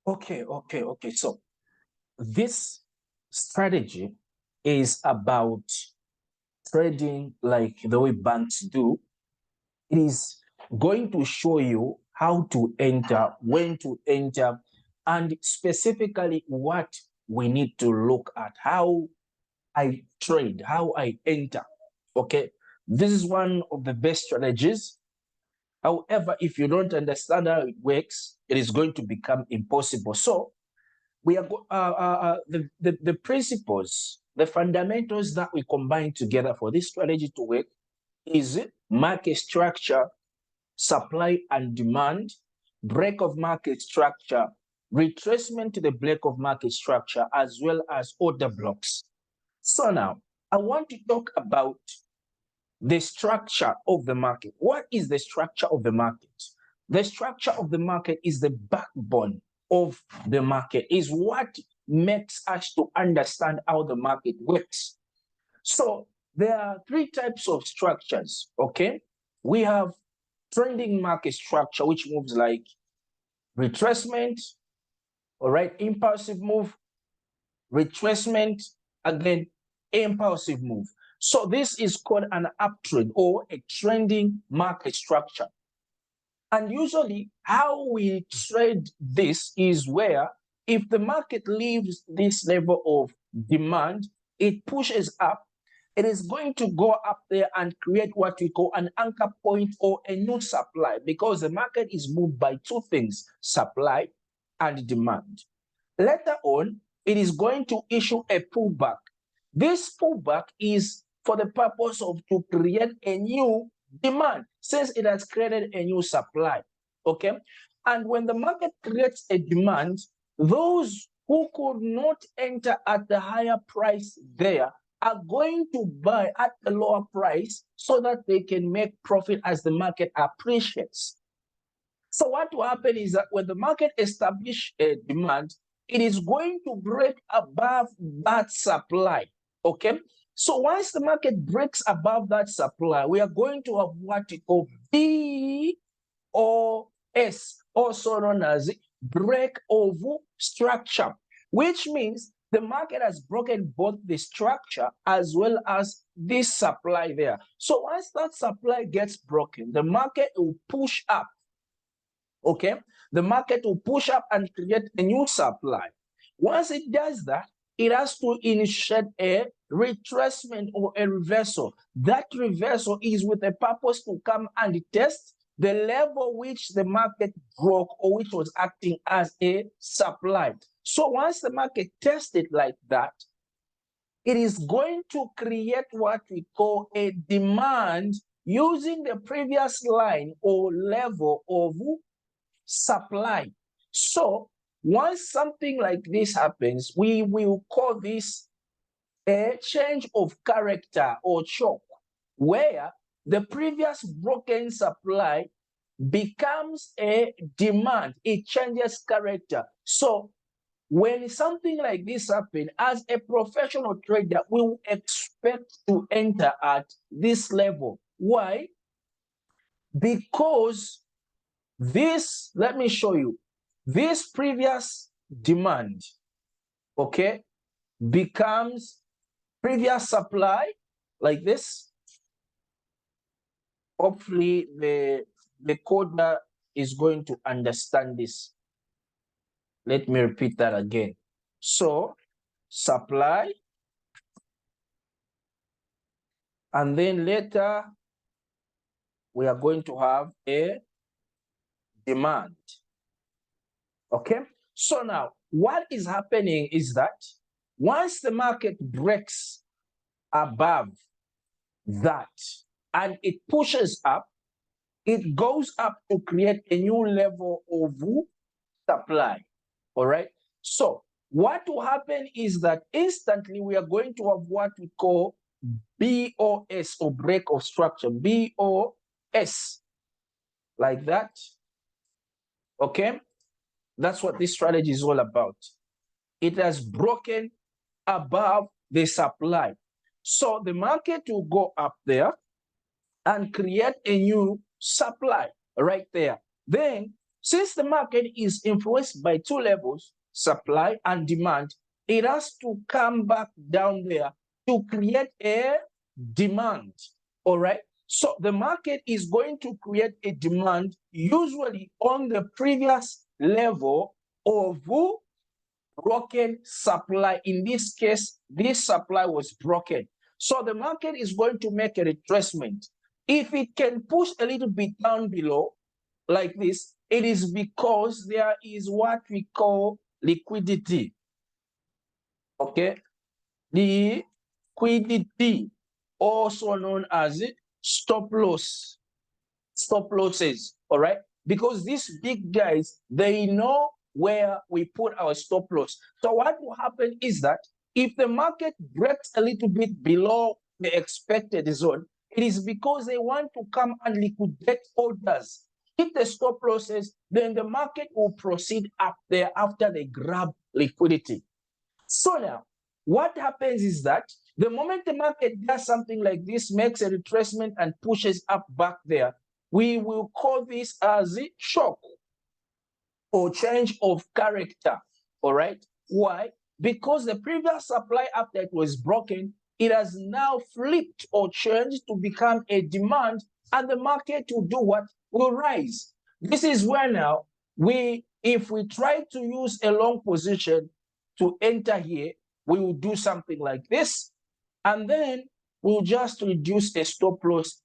Okay. So this strategy is about trading like the way banks do. It is going to show you how to enter, when to enter, and specifically what we need to look at, how I trade, how I enter. Okay, this is one of the best strategies. However, if you don't understand how it works, it is going to become impossible. So we are the principles, the fundamentals that we combine together for this strategy to work is market structure, supply and demand, break of market structure, retracement to the break of market structure, as well as order blocks. So now I want to talk about the structure of the market. What is the structure of the market? The structure of the market is the backbone of the market, is what makes us to understand how the market works. So there are three types of structures, okay? We have trending market structure, which moves like retracement, all right, impulsive move, retracement, again, impulsive move. So this is called an uptrend or a trending market structure. And usually how we trade this is where if the market leaves this level of demand, it pushes up, it is going to go up there and create what we call an anchor point or a new supply, because the market is moved by two things, supply and demand. Later on, it is going to issue a pullback. This pullback is for the purpose of to create a new demand, since it has created a new supply, okay? And when the market creates a demand, those who could not enter at the higher price there are going to buy at a lower price so that they can make profit as the market appreciates. So what will happen is that when the market establishes a demand, it is going to break above that supply, okay? So once the market breaks above that supply, we are going to have what we call BOS, also known as break of structure, which means the market has broken both the structure as well as this supply there. So once that supply gets broken, the market will push up, okay? The market will push up and create a new supply. Once it does that, it has to initiate a retracement or a reversal. That reversal is with a purpose to come and test the level which the market broke or which was acting as a supply. So once the market tests it like that, it is going to create what we call a demand using the previous line or level of supply. So once something like this happens, we will call this a change of character or shock, where the previous broken supply becomes a demand. It changes character. So when something like this happens, as a professional trader, we will expect to enter at this level. Why? Because this, let me show you, this previous demand, okay, becomes previous supply like this. Hopefully the coder is going to understand this. Let me repeat that again. So supply, and then later we are going to have a demand. Okay, so now what is happening is that once the market breaks above that and it pushes up, it goes up to create a new level of supply. All right, so what will happen is that instantly we are going to have what we call BOS or break of structure, BOS, like that. Okay, that's what this strategy is all about. It has broken above the supply. So the market will go up there and create a new supply right there. Then Since the market is influenced by two levels, supply and demand, it has to come back down there to create a demand. All right. So the market is going to create a demand usually on the previous level of broken supply. In this case, this supply was broken. So the market is going to make a retracement. If it can push a little bit down below, like this, it is because there is what we call liquidity. Okay? Liquidity, also known as stop loss. Stop losses, all right? Because these big guys, they know where we put our stop loss. So what will happen is that if the market breaks a little bit below the expected zone, it is because they want to come and liquidate orders. Hit the stop losses, then the market will proceed up there after they grab liquidity. So now, what happens is that the moment the market does something like this, makes a retracement and pushes up back there, we will call this as a shock or change of character. All right. Why? Because the previous supply update was broken, it has now flipped or changed to become a demand, and the market will do what? Will rise. This is where now if we try to use a long position to enter here, we will do something like this, and then we'll just reduce the stop loss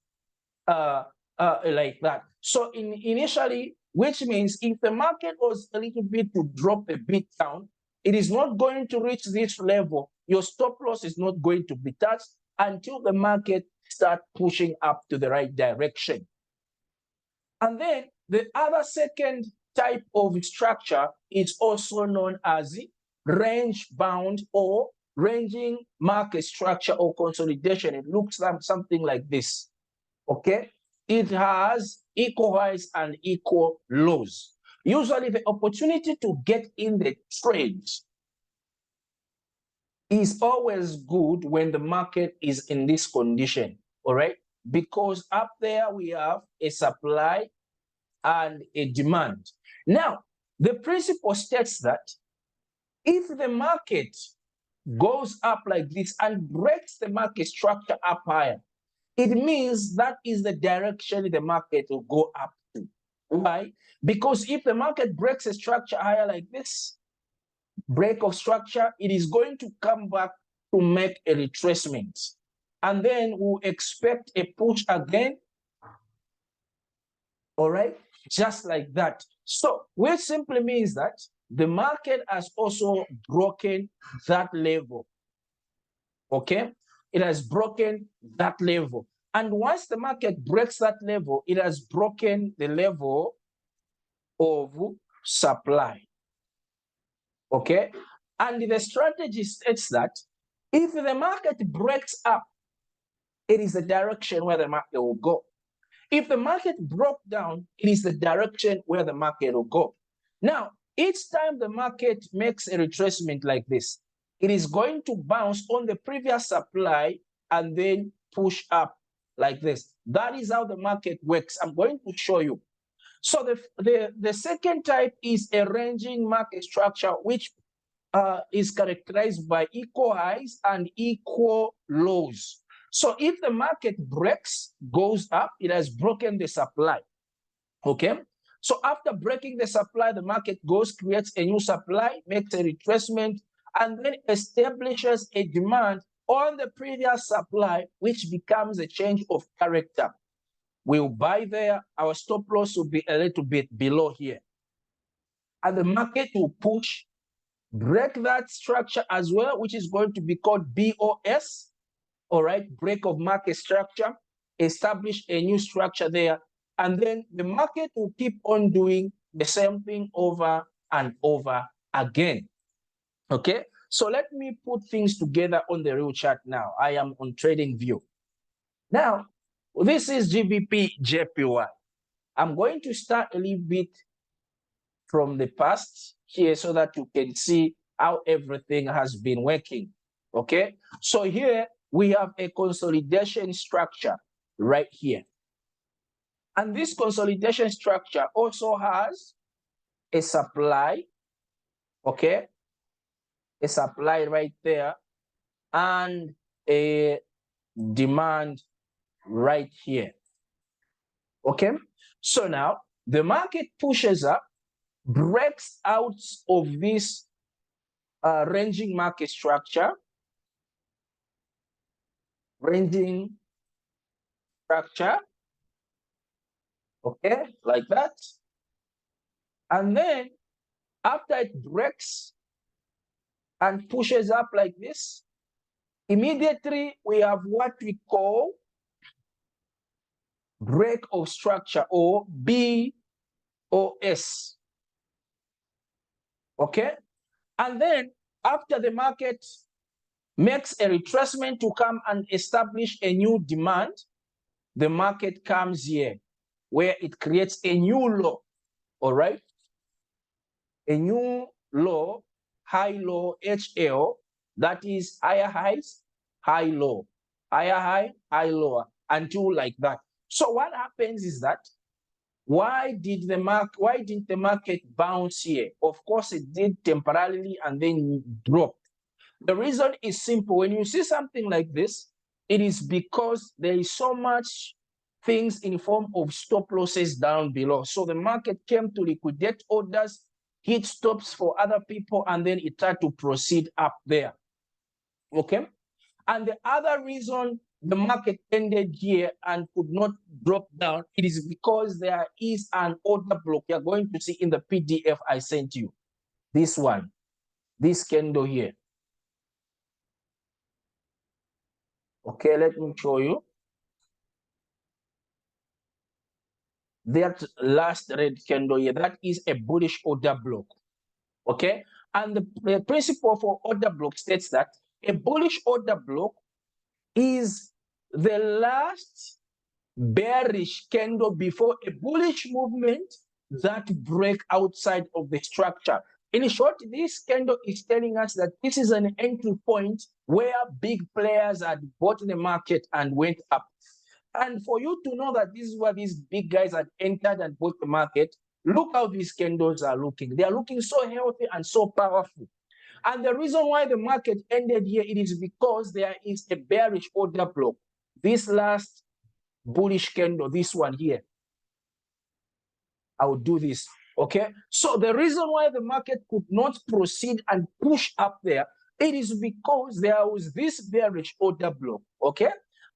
like that. So initially, which means if the market was a little bit to drop a bit down, it is not going to reach this level. Your stop loss is not going to be touched until the market start pushing up to the right direction. And then the other second type of structure is also known as range bound or ranging market structure or consolidation. It looks like something like this. Okay, it has equal highs and equal lows. Usually the opportunity to get in the trades is always good when the market is in this condition, all right? Because up there we have a supply and a demand. Now, the principle states that if the market goes up like this and breaks the market structure up higher, it means that is the direction the market will go up to. Why? Because if the market breaks a structure higher like this, break of structure, it is going to come back to make a retracement. And then we'll expect a push again. All right? Just like that. So, which simply means that the market has also broken that level. Okay? It has broken that level. And once the market breaks that level, it has broken the level of supply. Okay? And the strategy states that if the market breaks up, it is the direction where the market will go. If the market broke down, it is the direction where the market will go. Now, each time the market makes a retracement like this, it is going to bounce on the previous supply and then push up like this. That is how the market works. I'm going to show you. So the second type is a ranging market structure, which is characterized by equal highs and equal lows. So if the market breaks, goes up, it has broken the supply. Okay? So after breaking the supply, the market goes, creates a new supply, makes a retracement, and then establishes a demand on the previous supply, which becomes a change of character. We'll buy there, our stop loss will be a little bit below here. And the market will push, break that structure as well, which is going to be called BOS, all right, break of market structure, establish a new structure there, and then the market will keep on doing the same thing over and over again. Okay, so let me put things together on the real chart now. I am on trading view. Now, this is GBP JPY. I'm going to start a little bit from the past here so that you can see how everything has been working. Okay, so here we have a consolidation structure right here. And this consolidation structure also has a supply, okay, a supply right there, and a demand right here. Okay, so now the market pushes up, breaks out of this ranging market structure, okay, like that. And then after it breaks and pushes up like this, immediately we have what we call break of structure, or BOS. Okay, and then after the market makes a retracement to come and establish a new demand, the market comes here where it creates a new low. All right, a new low, high low, HL, that is higher highs, high low, higher high, high lower, until like that. So what happens is that why didn't the market bounce here? Of course, it did temporarily and then dropped. The reason is simple. When you see something like this, it is because there is so much things in form of stop losses down below. So the market came to liquidate orders, hit stops for other people, and then it tried to proceed up there. Okay? And the other reason the market ended here and could not drop down, it is because there is an order block. You're going to see in the PDF I sent you. This one, this candle here. Okay, let me show you. That last red candle here, that is a bullish order block. Okay, and the principle for order block states that a bullish order block is the last bearish candle before a bullish movement that break outside of the structure. In short, this candle is telling us that this is an entry point where big players had bought the market and went up. And for you to know that this is where these big guys had entered and bought the market, look how these candles are looking. They are looking so healthy and so powerful. And the reason why the market ended here, it is because there is a bearish order block. This last bullish candle, this one here, I will do this. Okay, so the reason why the market could not proceed and push up there, it is because there was this bearish order block. Okay,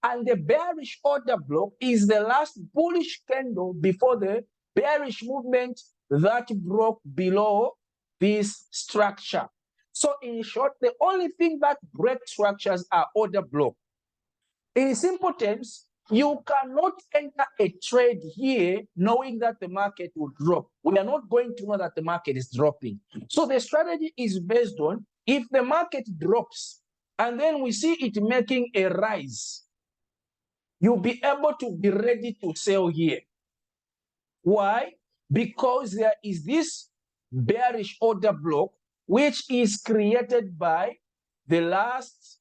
and the bearish order block is the last bullish candle before the bearish movement that broke below this structure. So in short, the only thing that breaks structures are order block. In simple terms, you cannot enter a trade here knowing that the market will drop. We are not going to know that the market is dropping. So the strategy is based on if the market drops and then we see it making a rise, you'll be able to be ready to sell here. Why? Because there is this bearish order block which is created by the last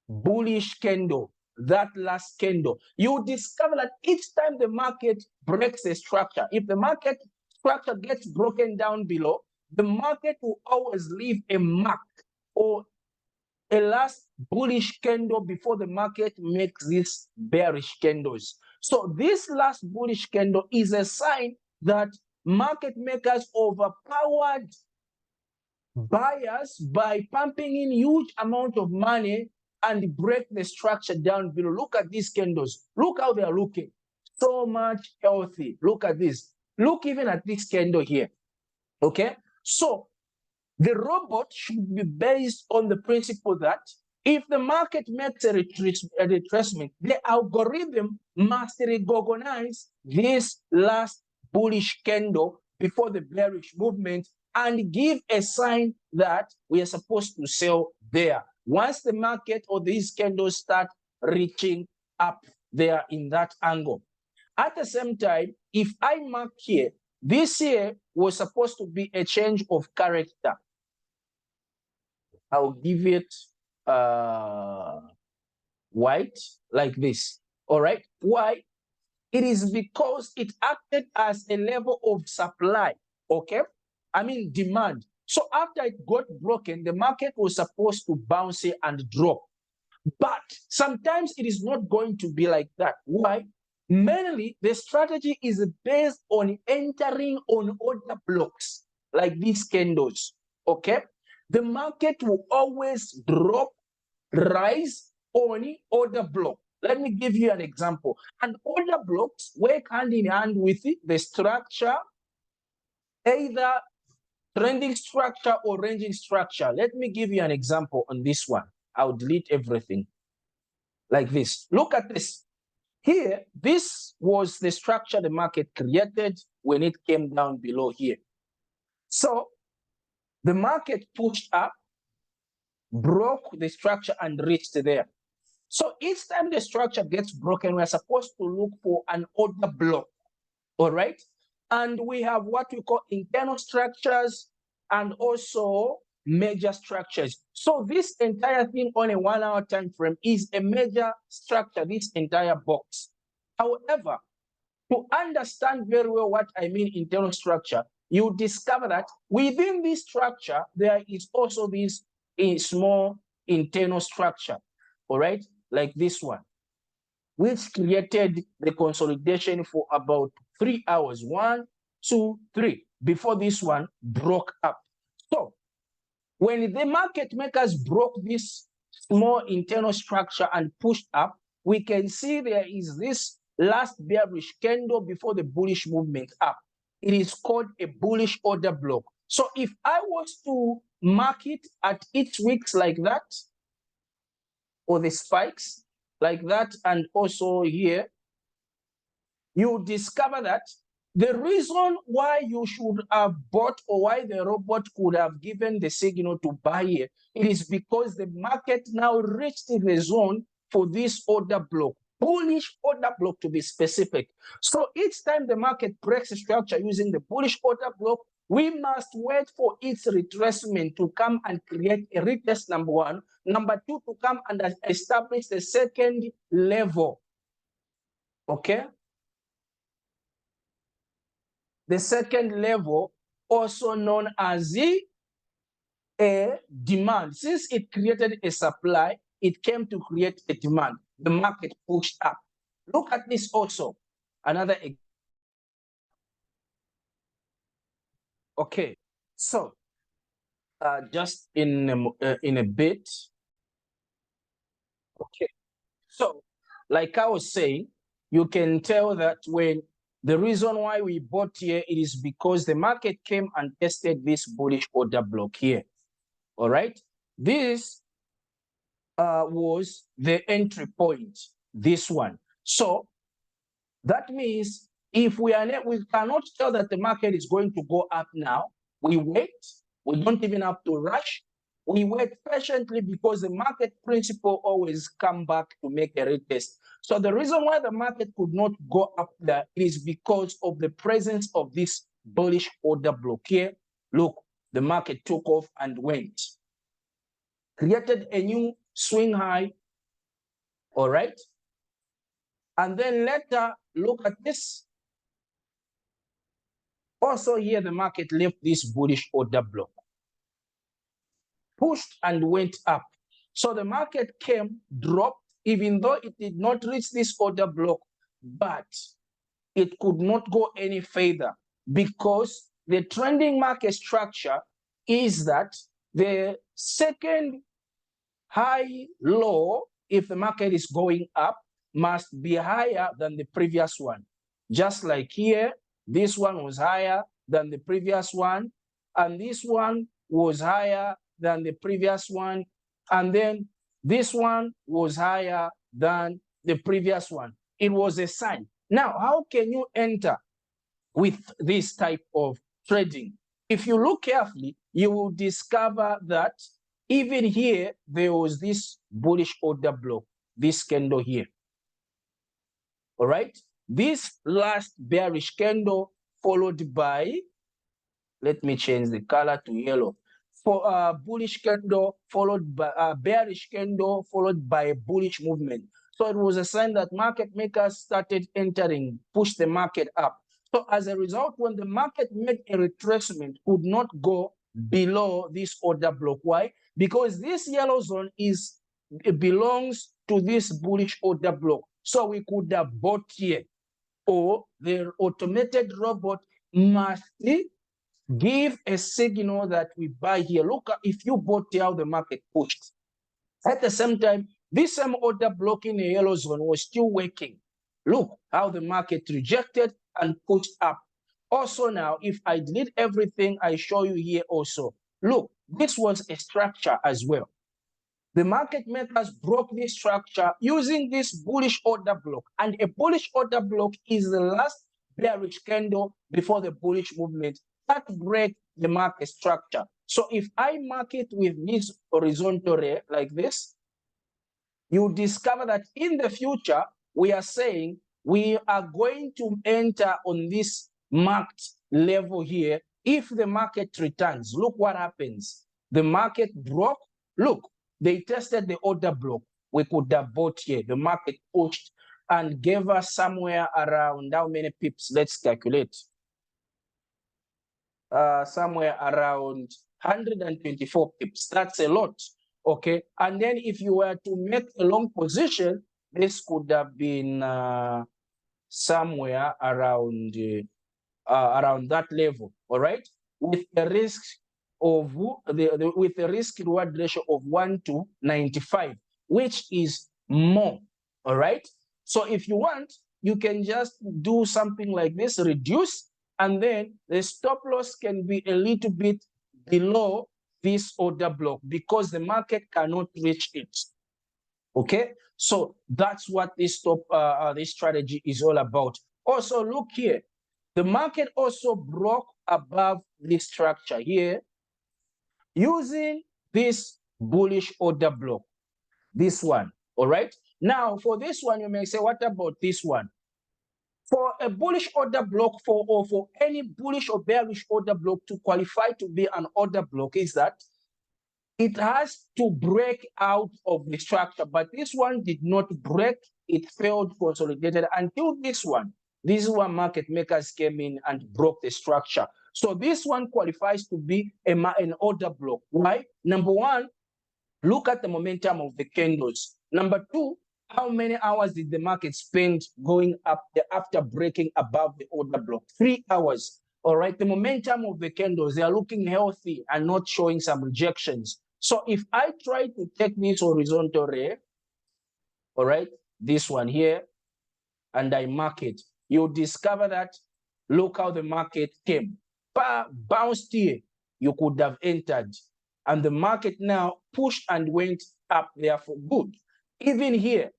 bullish candle. That last candle, you discover that each time the market breaks a structure, if the market structure gets broken down below, the market will always leave a mark or a last bullish candle before the market makes these bearish candles. So this last bullish candle is a sign that market makers overpowered buyers by pumping in huge amount of money and break the structure down below. Look at these candles. Look how they are looking. So much healthy. Look at this. Look even at this candle here. Okay? So the robot should be based on the principle that if the market makes a retracement, the algorithm must recognize this last bullish candle before the bearish movement and give a sign that we are supposed to sell there. Once the market or these candles start reaching up there in that angle. At the same time, if I mark here, this here was supposed to be a change of character. I'll give it white like this. All right. Why? It is because it acted as a level of supply. Okay. demand. So after it got broken, the market was supposed to bounce and drop. But sometimes it is not going to be like that. Why? Mainly, the strategy is based on entering on order blocks like these candles. Okay? The market will always drop, rise on order block. Let me give you an example. And order blocks work hand in hand with the structure, either trending structure or ranging structure. Let me give you an example on this one. I'll delete everything like this. Look at this. Here, this was the structure the market created when it came down below here. So the market pushed up, broke the structure and reached there. So each time the structure gets broken, we're supposed to look for an order block, all right? And we have what we call internal structures and also major structures. So this entire thing on a 1 hour time frame is a major structure, this entire box. However, to understand very well what I mean internal structure, you discover that within this structure, there is also this small internal structure, all right? Like this one, which created the consolidation for about 3 hours, 1, 2, 3, before this one broke up. So when the market makers broke this small internal structure and pushed up, we can see there is this last bearish candle before the bullish movement up. It is called a bullish order block. So if I was to mark it at each weeks like that, or the spikes like that, and also here, you discover that the reason why you should have bought, or why the robot could have given the signal to buy here, it is because the market now reached the zone for this order block, bullish order block to be specific. So each time the market breaks the structure using the bullish order block, we must wait for its retracement to come and create a retest, number one. Number two, to come and establish the second level. Okay? The second level, also known as a demand. Since it created a supply, it came to create a demand. The market pushed up. Look at this also. Another example. Okay, so just in a bit. Okay, so like I was saying, you can tell that when the reason why we bought here, it is because the market came and tested this bullish order block here. All right, this was the entry point, this one. So that means if we cannot tell that the market is going to go up now, we wait. We don't even have to rush. We wait patiently because the market principle always come back to make a retest. So the reason why the market could not go up there is because of the presence of this bullish order block here. Look, the market took off and went, created a new swing high, all right? And then later, look at this. Also here, the market left this bullish order block, pushed and went up. So the market came, dropped, even though it did not reach this order block, but it could not go any further because the trending market structure is that the second high low, if the market is going up, must be higher than the previous one. Just like here, this one was higher than the previous one, and this one was higher than the previous one, and then this one was higher than the previous one. It was a sign. Now, how can you enter with this type of trading? If you look carefully, you will discover that even here, there was this bullish order block, this candle here. All right? This last bearish candle followed by, let me change the color to yellow. For a bullish candle followed by a bearish candle followed by a bullish movement. So it was a sign that market makers started entering, push the market up. So as a result, when the market made a retracement, could not go below this order block. Why? Because this yellow zone it belongs to this bullish order block. So we could have bought here, or the automated robot must give a signal that we buy here. Look, if you bought how the market pushed. At the same time, this same order block in the yellow zone was still working. Look how the market rejected and pushed up. Also now, if I delete everything I show you here also, look, this was a structure as well. The market makers broke this structure using this bullish order block. And a bullish order block is the last bearish candle before the bullish movement that break the market structure. So if I mark it with this horizontal ray like this, you discover that in the future, we are saying we are going to enter on this marked level here. If the market returns, look what happens. The market broke. Look, they tested the order block. We could have bought here. The market pushed and gave us somewhere around how many pips? Let's calculate. Somewhere around 124 pips. That's a lot. Okay. And then if you were to make a long position, this could have been somewhere around that level. All right. With a risk of with a risk reward ratio of 1 to 95, which is more. All right. So if you want, you can just do something like this, reduce, and then the stop loss can be a little bit below this order block because the market cannot reach it. Okay, so that's what this this strategy is all about. Also, look here, the market also broke above this structure here using this bullish order block, this one. All right. Now, for this one, you may say, what about this one? For a bullish order block, for any bullish or bearish order block to qualify to be an order block, is that it has to break out of the structure. But this one did not break. It failed, consolidated until this one. This is where market makers came in and broke the structure. So this one qualifies to be an order block. Why? Number one, look at the momentum of the candles. Number two, how many hours did the market spend going up after breaking above the order block? 3 hours. All right. The momentum of the candles, they are looking healthy and not showing some rejections. So if I try to take this horizontal ray, all right, this one here, and I mark it, you'll discover that look how the market came. Bounced here, you could have entered. And the market now pushed and went up there for good. Even here,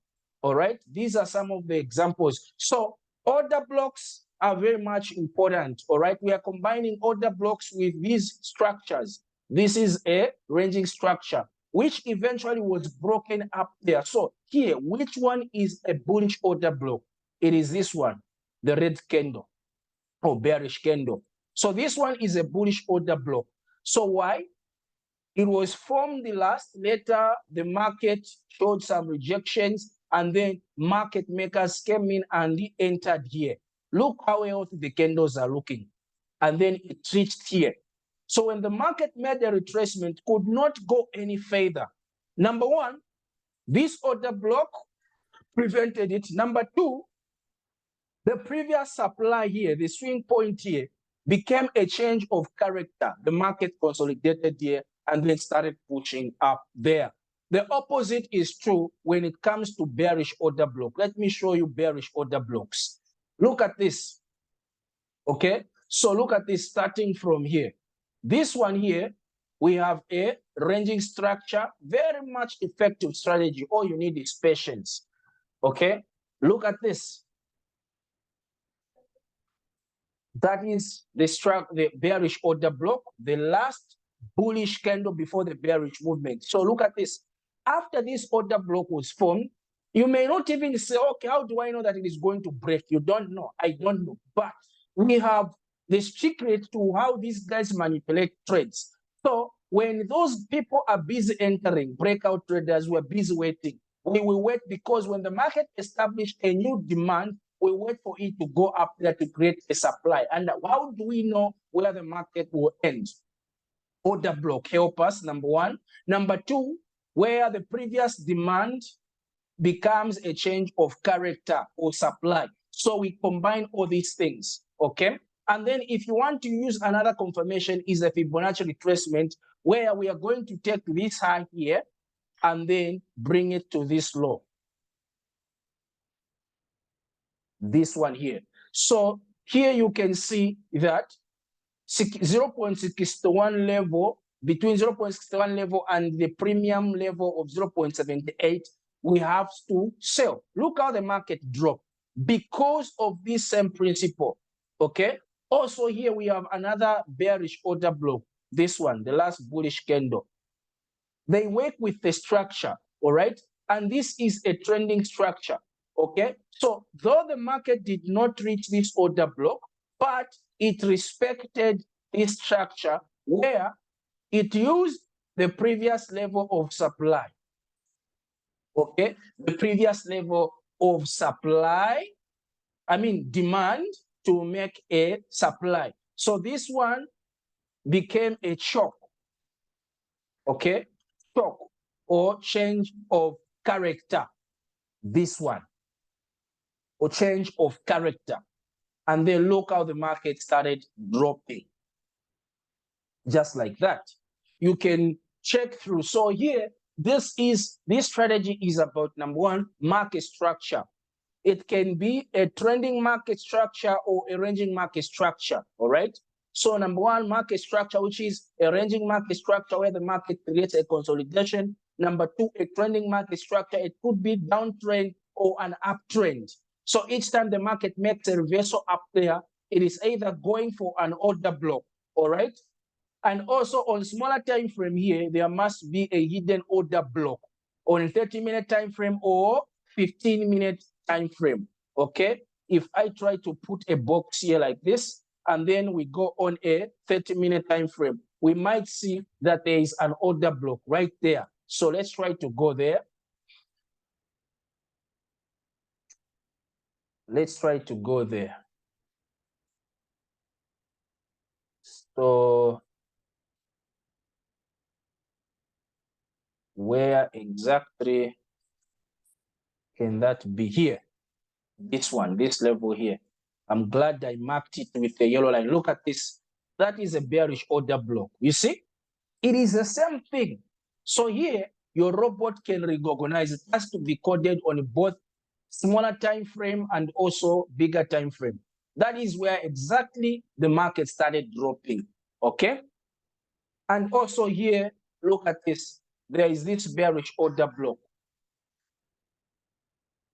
all right, these are some of the examples. So order blocks are very much important, all right? We are combining order blocks with these structures. This is a ranging structure, which eventually was broken up there. So here, which one is a bullish order block? It is this one, the red candle or bearish candle. So this one is a bullish order block. So why? It was formed the last, later the market showed some rejections, and then market makers came in and entered here. Look how healthy the candles are looking. And then it reached here. So when the market made a retracement, could not go any further. Number one, this order block prevented it. Number two, the previous supply here, the swing point here, became a change of character. The market consolidated here and then started pushing up there. The opposite is true when it comes to bearish order block. Let me show you bearish order blocks. Look at this. Okay, so look at this starting from here. This one here, we have a ranging structure, very much effective strategy. All you need is patience. Okay, look at this. That is the bearish order block, the last bullish candle before the bearish movement. So look at this. After this order block was formed, you may not even say, okay, how do I know that it is going to break? You don't know. I don't know. But we have the secret to how these guys manipulate trades. So when those people are busy entering, breakout traders were busy waiting. We will wait because when the market established a new demand, we wait for it to go up there to create a supply. And how do we know where the market will end? Order block help us, number one. Number two, where the previous demand becomes a change of character or supply. So we combine all these things, okay? And then if you want to use another confirmation is a Fibonacci retracement, where we are going to take this high here and then bring it to this low. This one here. So here you can see that 0.61 level, between 0.61 level and the premium level of 0.78, we have to sell. Look how the market dropped because of this same principle, okay? Also here we have another bearish order block, this one, the last bullish candle. They work with the structure, all right? And this is a trending structure, okay? So though the market did not reach this order block, but it respected this structure where it used the previous level of supply, okay? The previous level of supply, demand to make a supply. So this one became a shock, okay? Shock or change of character, this one, or change of character. And then look how the market started dropping. Just like that. You can check through. So here, this strategy is about, number one, market structure. It can be a trending market structure or a ranging market structure, all right? So number one, market structure, which is a ranging market structure where the market creates a consolidation. Number two, a trending market structure. It could be downtrend or an uptrend. So each time the market makes a reversal up there, it is either going for an order block, all right? And also on smaller time frame here, there must be a hidden order block on a 30-minute time frame or 15-minute time frame, okay? If I try to put a box here like this, and then we go on a 30-minute time frame, we might see that there is an order block right there. So let's try to go there. Let's try to go there. So where exactly can that be? Here? This one, this level here. I'm glad I marked it with the yellow line. Look at this. That is a bearish order block. You see? It is the same thing. So here, your robot can recognize it. Has to be coded on both smaller time frame and also bigger time frame. That is where exactly the market started dropping, okay? And also here, look at this. There is this bearish order block.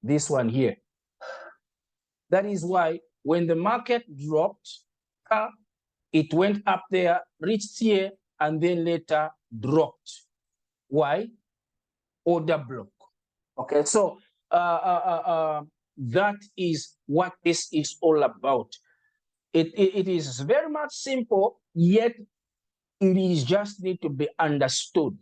This one here. That is why when the market dropped, it went up there, reached here, and then later dropped. Why? Order block. Okay, so that is what this is all about. It is very much simple, yet it is just need to be understood.